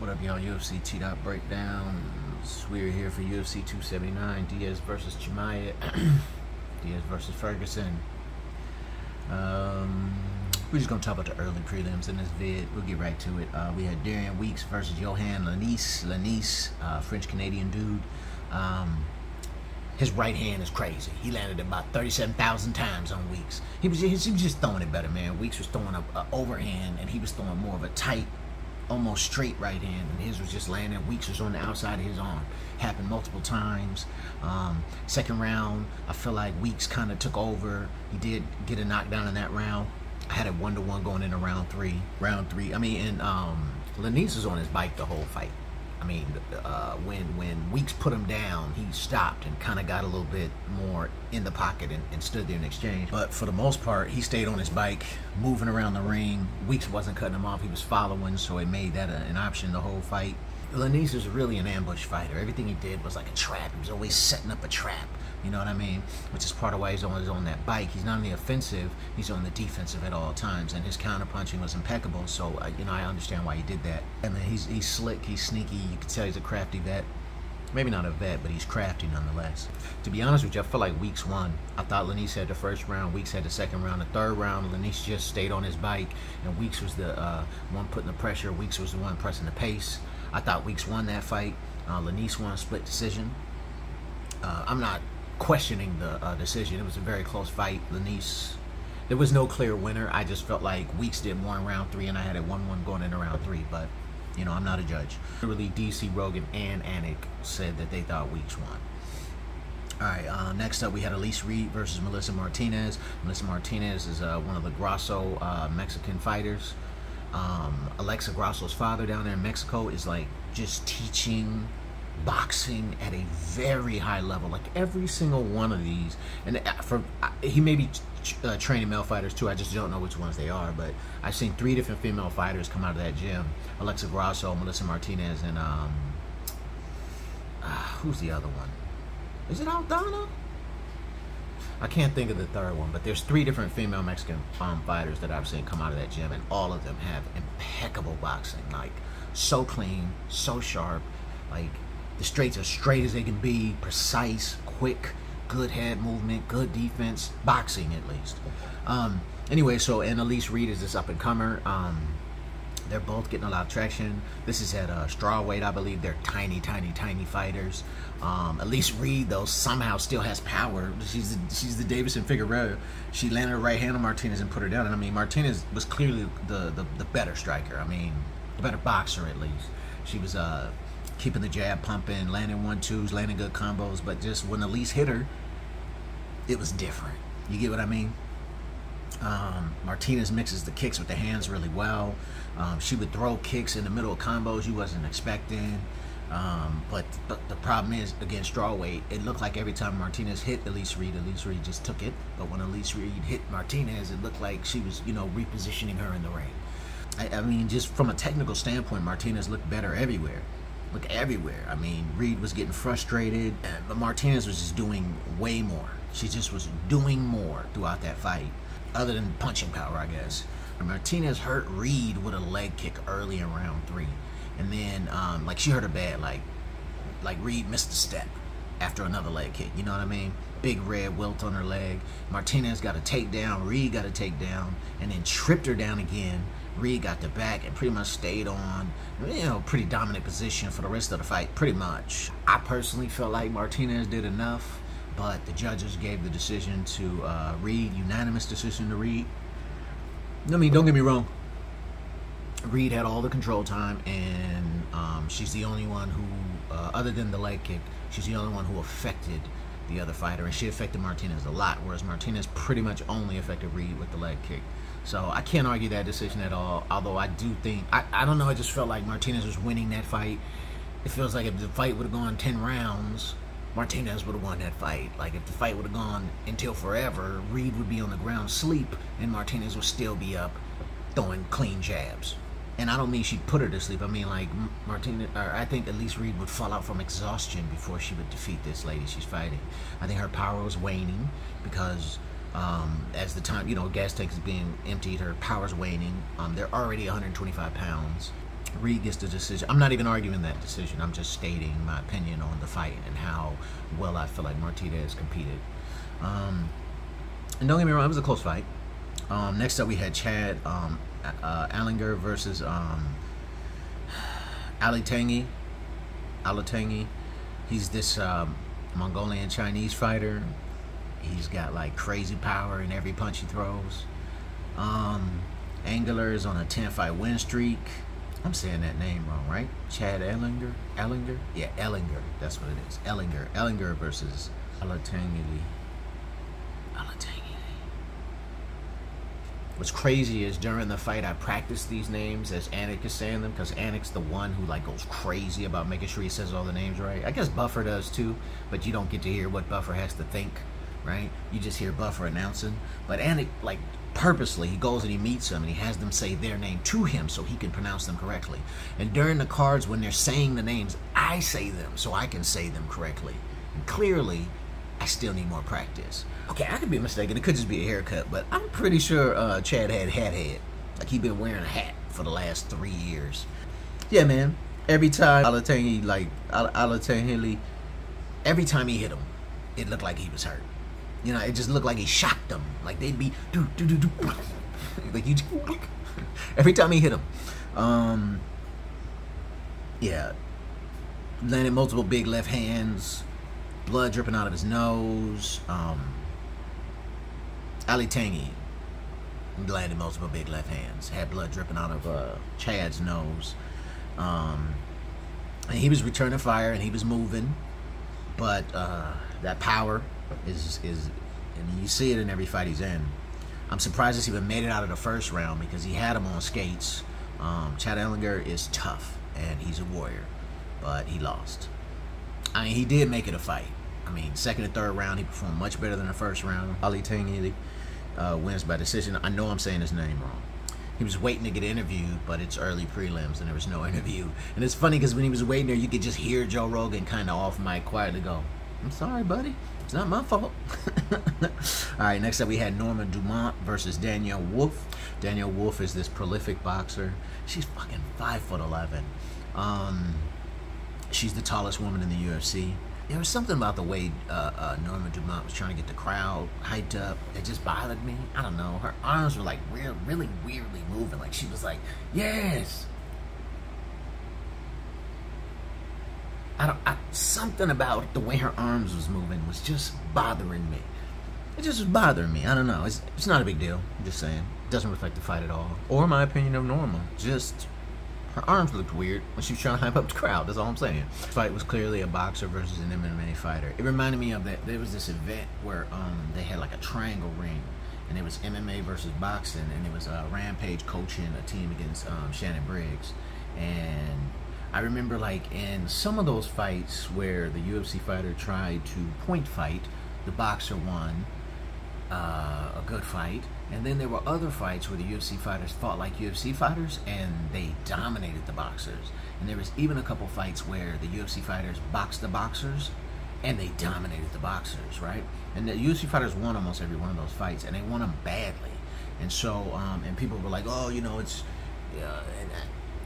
What up, y'all? UFC T-Dot breakdowns. We're here for UFC 279, Diaz versus Chimaev, Diaz versus Ferguson. We're just gonna talk about the early prelims in this vid. We'll get right to it. We had Darian Weeks versus Johan Lanice, French-Canadian dude. His right hand is crazy. He landed about 37,000 times on Weeks. He was just throwing it better, man. Weeks was throwing an overhand, and he was throwing more of a tight, almost straight right hand, and his was just landing. Weeks was on the outside of his arm. Happened multiple times. Second round, I feel like Weeks kind of took over. He did get a knockdown in that round. I had a 1-1 going into round three. I mean, and Lanice was on his bike the whole fight. I mean, when Weeks put him down, he stopped and kind of got a little bit more in the pocket and stood there in exchange. But for the most part, he stayed on his bike, moving around the ring. Weeks wasn't cutting him off. He was following, so it made that an option the whole fight. Lanice is really an ambush fighter. Everything he did was like a trap. He was always setting up a trap. You know what I mean? Which is part of why he's always on that bike. He's not on the offensive, he's on the defensive at all times. And his counterpunching was impeccable. So, you know, I understand why he did that. I mean, he's slick, he's sneaky. You can tell he's a crafty vet. Maybe not a vet, but he's crafty nonetheless. To be honest with you, I feel like Weeks won. I thought Lanice had the first round, Weeks had the second round. The third round, Lanice just stayed on his bike, and Weeks was the one putting the pressure. Weeks was the one pressing the pace. I thought Weeks won that fight. Lanice won a split decision. I'm not questioning the decision. It was a very close fight. Lanice, there was no clear winner. I just felt like Weeks did more in round three, and I had a 1-1 going into round three, but you know, I'm not a judge. Literally, DC, Rogan, and Anik said that they thought Weeks won. All right, next up we had Elise Reed versus Melissa Martinez. Melissa Martinez is one of the Grasso Mexican fighters. Alexa Grasso's father down there in Mexico is like just teaching boxing at a very high level. Like every single one of these, and he may be training male fighters too. I just don't know which ones they are, but I've seen 3 different female fighters come out of that gym: Alexa Grasso, Melissa Martinez, and who's the other one? Is it Aldana? I can't think of the third one, but there's 3 different female Mexican fighters that I've seen come out of that gym, and all of them have impeccable boxing. Like so clean, so sharp. Like the straights are straight as they can be, precise, quick, good head movement, good defense, boxing at least. Anyway, so, and Elise Reed is this up-and-comer. They're both getting a lot of traction. This is at straw weight, I believe. They're tiny, tiny, tiny fighters. Elise Reed, though, somehow still has power. She's the Davison Figueroa. She landed her right hand on Martinez and put her down. And I mean, Martinez was clearly the better striker. I mean, the better boxer at least. She was keeping the jab pumping, landing 1-2s, landing good combos. But just when Elise hit her, it was different. You get what I mean? Martinez mixes the kicks with the hands really well. She would throw kicks in the middle of combos you wasn't expecting. But the problem is, again, strawweight, it looked like every time Martinez hit Elise Reed just took it. But when Elise Reed hit Martinez, it looked like she was, you know, repositioning her in the ring. I mean, just from a technical standpoint, Martinez looked better everywhere. I mean, Reed was getting frustrated, but Martinez was just doing way more. She just was doing more throughout that fight, other than punching power, I guess. Martinez hurt Reed with a leg kick early in round 3, and then like she hurt her bad, like Reed missed a step after another leg kick. You know what I mean? Big red welt on her leg. Martinez got a takedown. Reed got a takedown, and then tripped her down again. Reed got the back and pretty much stayed on, you know, pretty dominant position for the rest of the fight, pretty much. I personally felt like Martinez did enough, but the judges gave the decision to Reed, unanimous decision to Reed. I mean, don't get me wrong. Reed had all the control time, and she's the only one who, other than the leg kick, she's the only one who affected the other fighter, and she affected Martinez a lot, whereas Martinez pretty much only affected Reed with the leg kick. So I can't argue that decision at all, although I do think, I don't know, I just felt like Martinez was winning that fight. It feels like if the fight would have gone 10 rounds, Martinez would have won that fight. Like if the fight would have gone until forever, Reed would be on the ground asleep, and Martinez would still be up throwing clean jabs. And I don't mean she'd put her to sleep. I mean, like, Martinez, or I think Elise Reed would fall out from exhaustion before she would defeat this lady she's fighting. I think her power was waning because as the time, you know, gas tank is being emptied, her power's waning. They're already 125 pounds. Reed gets the decision. I'm not even arguing that decision. I'm just stating my opinion on the fight and how well I feel like Martinez competed. And don't get me wrong, it was a close fight. Next up, we had Chad Allinger versus Alatangi. He's this Mongolian Chinese fighter. He's got like crazy power in every punch he throws. Angler is on a 10-fight win streak. I'm saying that name wrong, right? Chad Allinger? Yeah, Ellinger. That's what it is. Ellinger versus Alatangi. What's crazy is during the fight I practiced these names as Anik is saying them, because Anik's the one who like goes crazy about making sure he says all the names right. I guess Buffer does too, but you don't get to hear what Buffer has to think, right? You just hear Buffer announcing. But Anik, like, purposely, he goes and he meets them and he has them say their name to him so he can pronounce them correctly. And during the cards, when they're saying the names, I say them so I can say them correctly. And clearly, I still need more practice. Okay, I could be mistaken. It could just be a haircut, but I'm pretty sure Chad had hat head. Like, he'd been wearing a hat for the last 3 years. Yeah, man. Every time Alatangi, every time he hit him, it looked like he was hurt. You know, it just looked like he shocked them. Like, they'd be like, you every time he hit him. Yeah. Landed multiple big left hands. Blood dripping out of his nose. Alatangi landed multiple big left hands. Had blood dripping out of Chad's nose. And he was returning fire and he was moving. But that power is and you see it in every fight he's in. I'm surprised he's even made it out of the first round because he had him on skates. Chad Allinger is tough and he's a warrior, but he lost. I mean, he did make it a fight. I mean, second and third round, he performed much better than the first round. Alatangi wins by decision. I know I'm saying his name wrong. He was waiting to get interviewed, but it's early prelims and there was no interview. And it's funny because when he was waiting there, you could just hear Joe Rogan kind of off mic quietly go, "I'm sorry, buddy. It's not my fault." All right, next up we had Norma Dumont versus Danielle Wolf. Danielle Wolf is this prolific boxer. She's fucking 5'11". She's the tallest woman in the UFC. There was something about the way Norma Dumont was trying to get the crowd hyped up. It just bothered me. I don't know. Her arms were like really weirdly moving. Like she was like, yes. Something about the way her arms was moving was just bothering me. It just was bothering me. I don't know. It's not a big deal. I'm just saying. It doesn't reflect the fight at all. Or my opinion of Norma. Just her arms looked weird when she was trying to hype up the crowd. That's all I'm saying. The fight was clearly a boxer versus an MMA fighter. It reminded me of that. There was this event where they had like a triangle ring, and it was MMA versus boxing, and it was Rampage coaching a team against Shannon Briggs. And I remember, like, in some of those fights where the UFC fighter tried to point fight, the boxer won a good fight. And then there were other fights where the UFC fighters fought like UFC fighters and they dominated the boxers. And there was even a couple fights where the UFC fighters boxed the boxers and they dominated the boxers, right? And the UFC fighters won almost every one of those fights, and they won them badly. And so, and people were like, oh, you know, it's,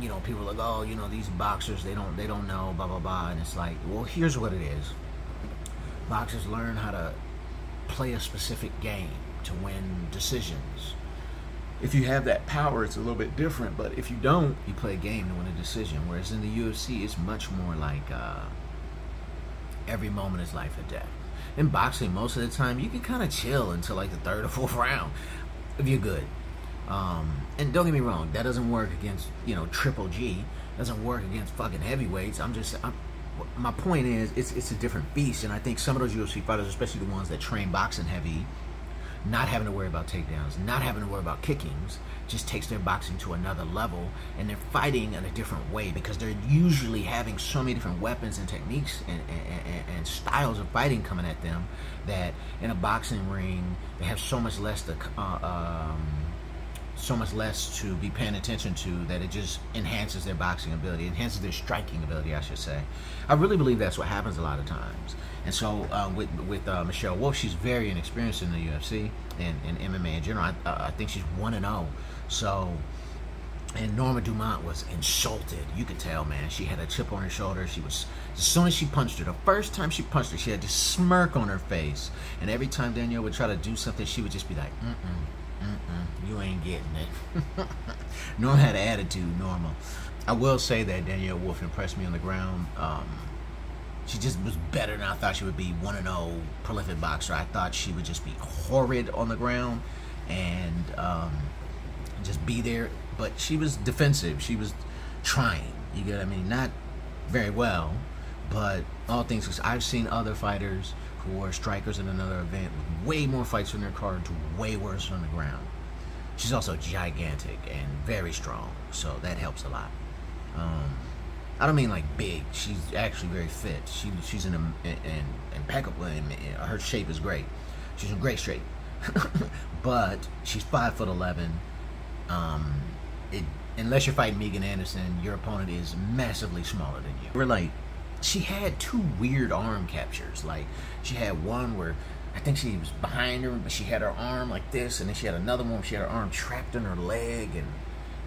you know, people are like, oh, you know, these boxers, they don't know, blah, blah, blah. And it's like, well, here's what it is. Boxers learn how to play a specific game to win decisions. If you have that power, it's a little bit different, but if you don't, you play a game to win a decision. Whereas in the UFC, it's much more like every moment is life or death. In boxing, most of the time, you can kind of chill until like the third or fourth round if you're good. And don't get me wrong, that doesn't work against, you know, Triple G. Doesn't work against fucking heavyweights. My point is, it's a different beast, and I think some of those UFC fighters, especially the ones that train boxing heavy, not having to worry about takedowns, not having to worry about kickings, just takes their boxing to another level, and they're fighting in a different way because they're usually having so many different weapons and techniques and styles of fighting coming at them that in a boxing ring they have so much less to be paying attention to that it just enhances their boxing ability, enhances their striking ability, I should say. I really believe that's what happens a lot of times. And so with Michelle Wolf, she's very inexperienced in the UFC and MMA in general. I think she's 1-0. So And Norma Dumont was insulted. You could tell, man. She had a chip on her shoulder. She was, as soon as she punched her, the first time she punched her, she had this smirk on her face. And every time Danielle would try to do something, she would just be like, you ain't getting it. Norma had an attitude, Norma. I will say that Danielle Wolf impressed me on the ground. She just was better than I thought she would be. 1-0 prolific boxer. I thought she would just be horrid on the ground and just be there. But she was defensive. She was trying. You get what I mean? Not very well, but all things. I've seen other fighters who were strikers in another event with way more fights in their cards, way worse on the ground. She's also gigantic and very strong, so that helps a lot. I don't mean like big. She's actually very fit. She's impeccable. Her shape is great. She's in great shape. But she's 5'11". Unless you're fighting Megan Anderson, your opponent is massively smaller than you. We're like, she had two weird arm captures. Like, she had one where I think she was behind her, but she had her arm like this, and then she had another one where she had her arm trapped in her leg, and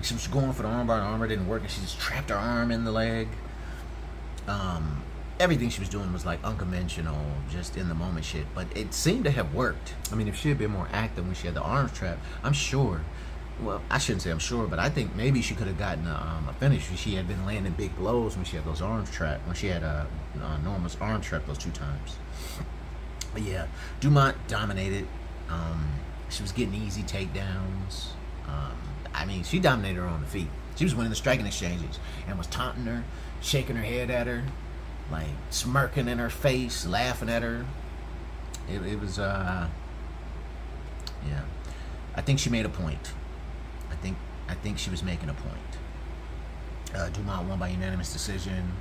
she was going for the armbar, and the armbar didn't work, and she just trapped her arm in the leg. Everything she was doing was like unconventional, just in the moment shit, but it seemed to have worked. I mean, if she had been more active when she had the arms trapped, I'm sure, well, I shouldn't say I'm sure, but I think maybe she could have gotten a finish. She had been landing big blows when she had those arms trapped, when she had Norma's arms trapped those 2 times. But yeah, Dumont dominated. She was getting easy takedowns. I mean, she dominated her on the feet. She was winning the striking exchanges and was taunting her, shaking her head at her, like smirking in her face, laughing at her. It was, yeah. I think she made a point. I think she was making a point. Dumont won by unanimous decision.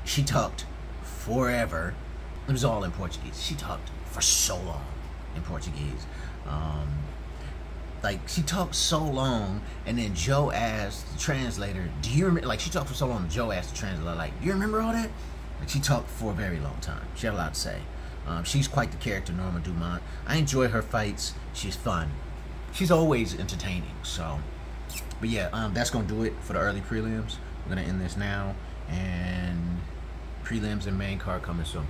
She talked forever. It was all in Portuguese. She talked for so long in Portuguese. Like, she talked so long, and then Joe asked the translator, do you remember? Like, she talked for so long, and Joe asked the translator, like, do you remember all that? Like, she talked for a very long time. She had a lot to say. She's quite the character, Norma Dumont. I enjoy her fights. She's fun. She's always entertaining. So, but yeah, that's going to do it for the early prelims. We're going to end this now, and prelims and main card coming soon.